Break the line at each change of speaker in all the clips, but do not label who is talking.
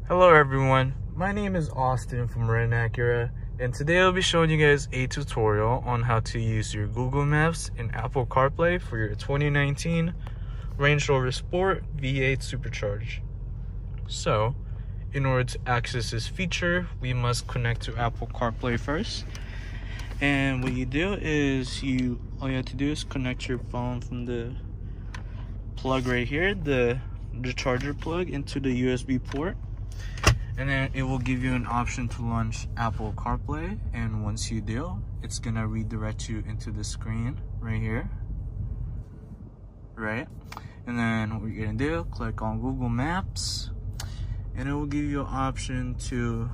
Hello everyone, my name is Austin from Marin Acura, and today I'll be showing you guys a tutorial on how to use your Google Maps and Apple CarPlay for your 2019 Range Rover Sport V8 Supercharged. So, in order to access this feature, we must connect to Apple CarPlay first. And what you do is all you have to do is connect your phone from the plug right here, the charger plug, into the USB port. And then it will give you an option to launch Apple CarPlay, and once you do, it's gonna redirect you into the screen right here, right? And then what you're gonna do, click on Google Maps, and it will give you an option to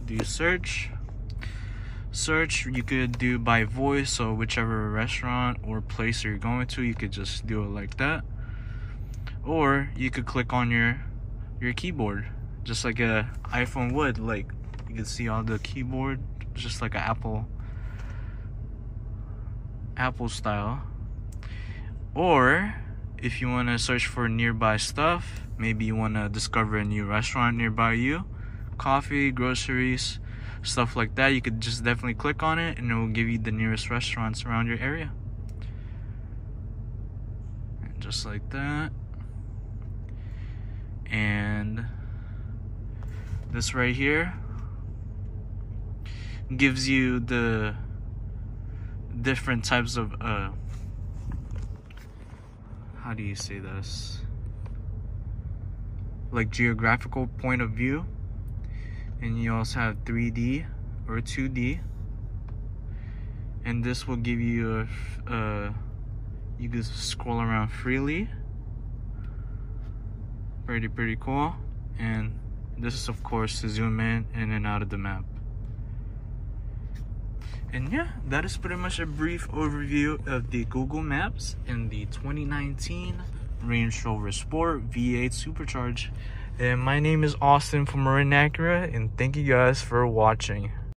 do search. You could do by voice, so whichever restaurant or place you're going to, you could just do it like that. Or you could click on your keyboard, just like a iPhone would. Like, you can see all the keyboard, just like an Apple style. Or if you want to search for nearby stuff, maybe you want to discover a new restaurant nearby you, coffee, groceries, stuff like that, you could just definitely click on it and it will give you the nearest restaurants around your area. And just like that. And this right here gives you the different types of how do you say this, like geographical point of view. And you also have 3D or 2D, and this will give you you can scroll around freely. Pretty cool. And this is of course to zoom in and out of the map. And yeah, that is pretty much a brief overview of the Google Maps in the 2019 Range Rover Sport V8 Supercharged. And my name is Austin from Marin Acura, and thank you guys for watching.